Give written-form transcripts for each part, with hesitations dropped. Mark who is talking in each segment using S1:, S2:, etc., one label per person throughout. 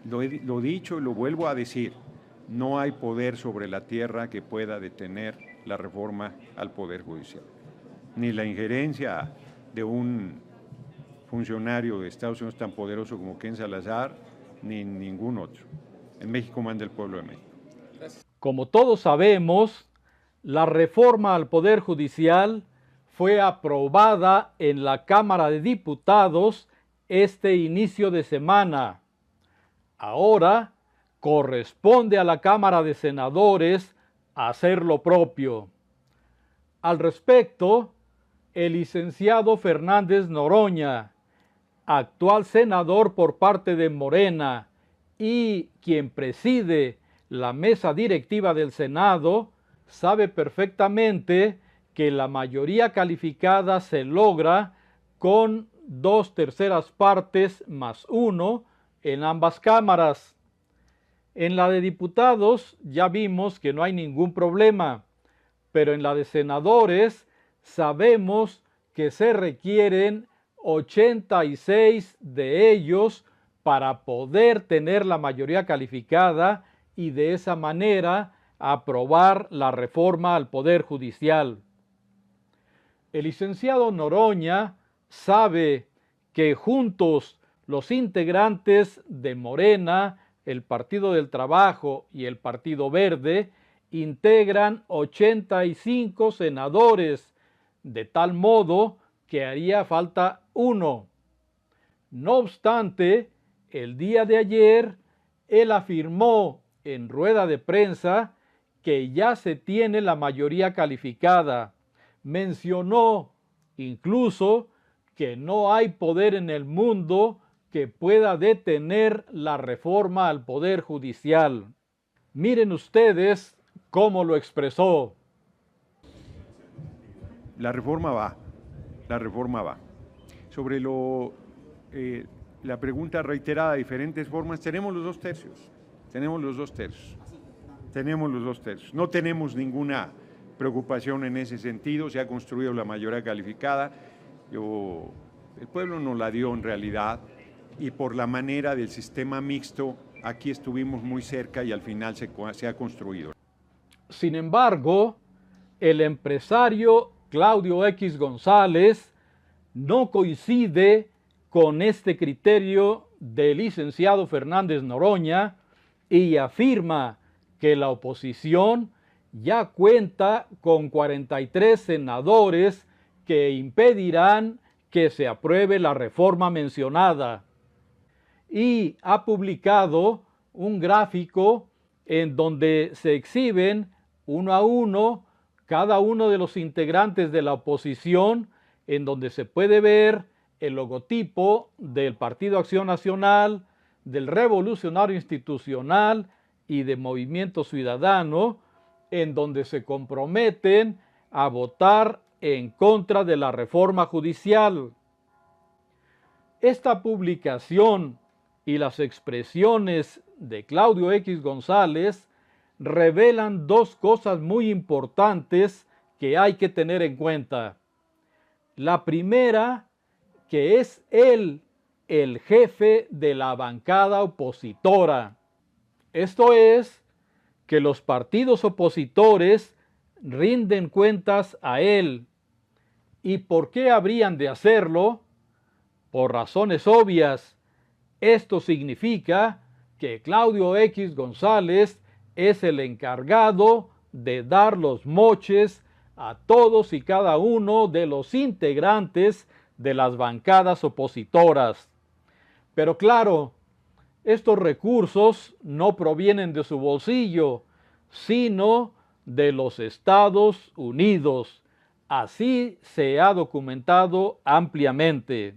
S1: Lo dicho y lo vuelvo a decir, no hay poder sobre la tierra que pueda detener la reforma al Poder Judicial, ni la injerencia de un funcionario de Estados Unidos tan poderoso como Ken Salazar, ni ningún otro. En México manda el pueblo de México.
S2: Como todos sabemos, la reforma al Poder Judicial fue aprobada en la Cámara de Diputados este inicio de semana. Ahora corresponde a la Cámara de Senadores hacer lo propio. Al respecto, el licenciado Fernández Noroña, actual senador por parte de Morena y quien preside la mesa directiva del Senado, sabe perfectamente que la mayoría calificada se logra con 2/3 partes más 1 en ambas cámaras. En la de diputados ya vimos que no hay ningún problema, pero en la de senadores sabemos que se requieren 86 de ellos para poder tener la mayoría calificada y de esa manera aprobar la reforma al Poder Judicial. El licenciado Noroña sabe que juntos los integrantes de Morena, el Partido del Trabajo y el Partido Verde integran 85 senadores, de tal modo que haría falta uno. No obstante, el día de ayer, él afirmó en rueda de prensa que ya se tiene la mayoría calificada. Mencionó incluso que no hay poder en el mundo que pueda detener la reforma al Poder Judicial. Miren ustedes cómo lo expresó.
S1: La reforma va. Sobre la pregunta reiterada de diferentes formas, tenemos los 2/3. No tenemos ninguna preocupación en ese sentido, se ha construido la mayoría calificada. El pueblo nos la dio en realidad, y por la manera del sistema mixto, aquí estuvimos muy cerca y al final se ha construido.
S2: Sin embargo, el empresario Claudio X González no coincide con este criterio del licenciado Fernández Noroña y afirma que la oposición ya cuenta con 43 senadores que impedirán que se apruebe la reforma mencionada. Y ha publicado un gráfico en donde se exhiben uno a uno cada uno de los integrantes de la oposición, en donde se puede ver el logotipo del Partido Acción Nacional, del Revolucionario Institucional y de Movimiento Ciudadano, en donde se comprometen a votar en contra de la reforma judicial. Esta publicación y las expresiones de Claudio X González revelan dos cosas muy importantes que hay que tener en cuenta. La primera, que es él el jefe de la bancada opositora. Esto es, que los partidos opositores rinden cuentas a él. ¿Y por qué habrían de hacerlo? Por razones obvias. Esto significa que Claudio X González es el encargado de dar los moches a todos y cada uno de los integrantes de las bancadas opositoras. Pero claro, estos recursos no provienen de su bolsillo, sino de los Estados Unidos. Así se ha documentado ampliamente.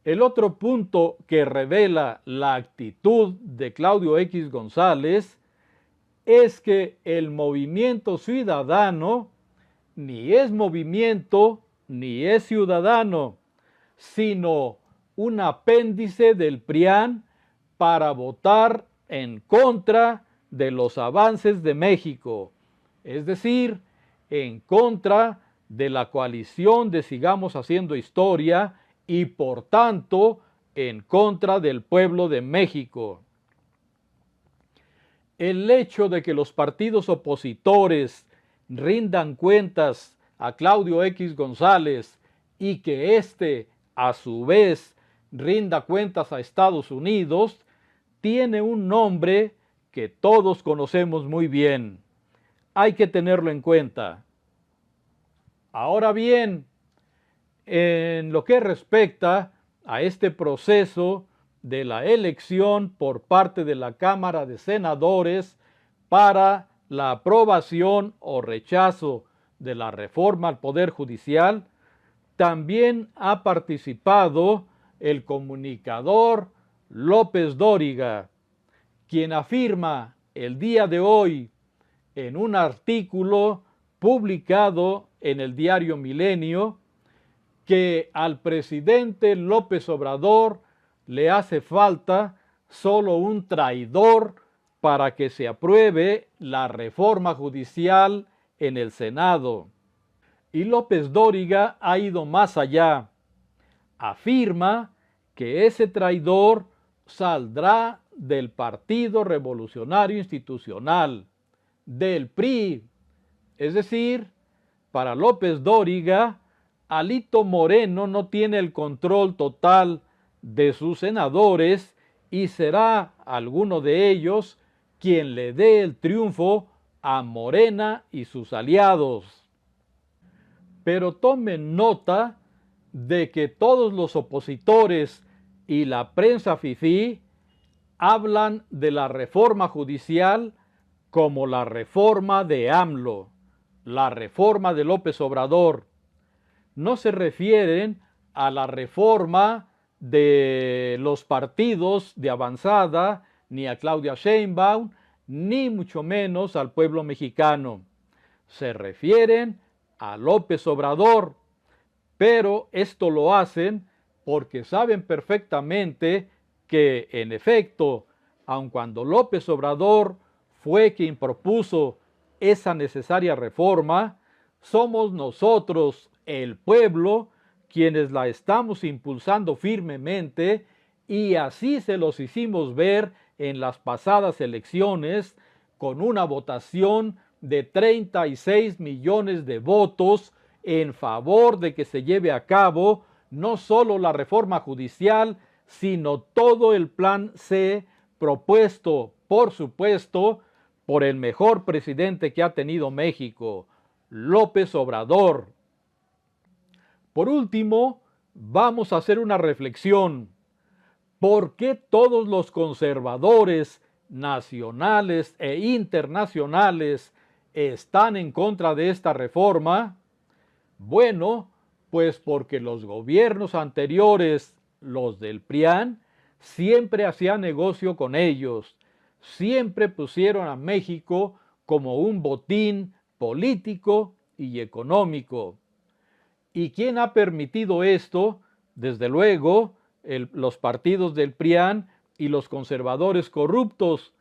S2: El otro punto que revela la actitud de Claudio X González es que el Movimiento Ciudadano ni es movimiento ni es ciudadano, sino un apéndice del PRIAN para votar en contra de los avances de México, es decir, en contra de la coalición de Sigamos Haciendo Historia y por tanto en contra del pueblo de México. El hecho de que los partidos opositores rindan cuentas a Claudio X González y que éste, a su vez, rinda cuentas a Estados Unidos, tiene un nombre que todos conocemos muy bien. Hay que tenerlo en cuenta. Ahora bien, en lo que respecta a este proceso de la elección por parte de la Cámara de Senadores para la aprobación o rechazo de la reforma al Poder Judicial, también ha participado el comunicador López Dóriga, quien afirma el día de hoy en un artículo publicado en el diario Milenio que al presidente López Obrador le hace falta solo un traidor para que se apruebe la reforma judicial en el Senado. Y López Dóriga ha ido más allá. Afirma que ese traidor saldrá del Partido Revolucionario Institucional, del PRI. Es decir, para López Dóriga, Alito Moreno no tiene el control total de sus senadores y será alguno de ellos quien le dé el triunfo a Morena y sus aliados. Pero tomen nota de que todos los opositores y la prensa fifí hablan de la reforma judicial como la reforma de AMLO, la reforma de López Obrador. No se refieren a la reforma de los partidos de avanzada, ni a Claudia Sheinbaum, ni mucho menos al pueblo mexicano. Se refieren a López Obrador, pero esto lo hacen porque saben perfectamente que, en efecto, aun cuando López Obrador fue quien propuso esa necesaria reforma, somos nosotros, el pueblo, quienes la estamos impulsando firmemente, y así se los hicimos ver en las pasadas elecciones con una votación de 36 millones de votos en favor de que se lleve a cabo no solo la reforma judicial, sino todo el plan C propuesto, por supuesto, por el mejor presidente que ha tenido México, López Obrador. Por último, vamos a hacer una reflexión. ¿Por qué todos los conservadores nacionales e internacionales están en contra de esta reforma? Bueno, pues porque los gobiernos anteriores, los del PRIAN, siempre hacían negocio con ellos, siempre pusieron a México como un botín político y económico. ¿Y quién ha permitido esto? Desde luego, los partidos del PRIAN y los conservadores corruptos,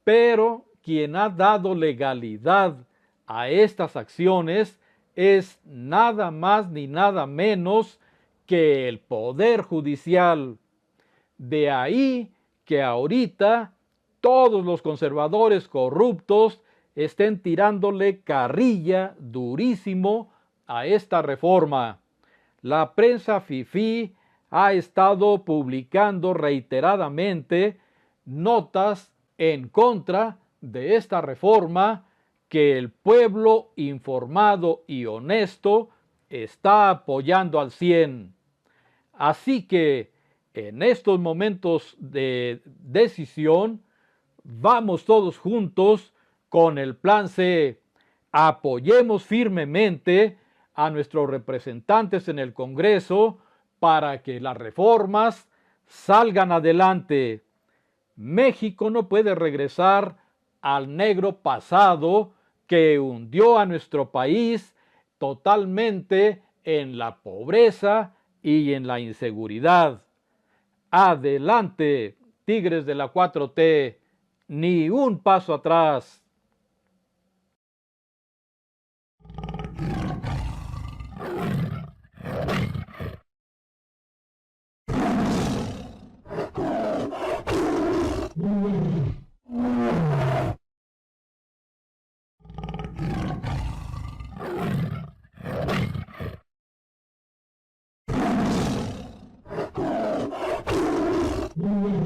S2: pero quien ha dado legalidad a estas acciones es nada más ni nada menos que el Poder Judicial. De ahí que ahorita todos los conservadores corruptos estén tirándole carrilla durísimo a esta reforma. La prensa fifí ha estado publicando reiteradamente notas en contra de esta reforma que el pueblo informado y honesto está apoyando al 100. Así que en estos momentos de decisión, vamos todos juntos con el plan C. Apoyemos firmemente a nuestros representantes en el Congreso para que las reformas salgan adelante. México no puede regresar al negro pasado que hundió a nuestro país totalmente en la pobreza y en la inseguridad. Adelante, tigres de la 4T, ni un paso atrás.
S3: Thank you.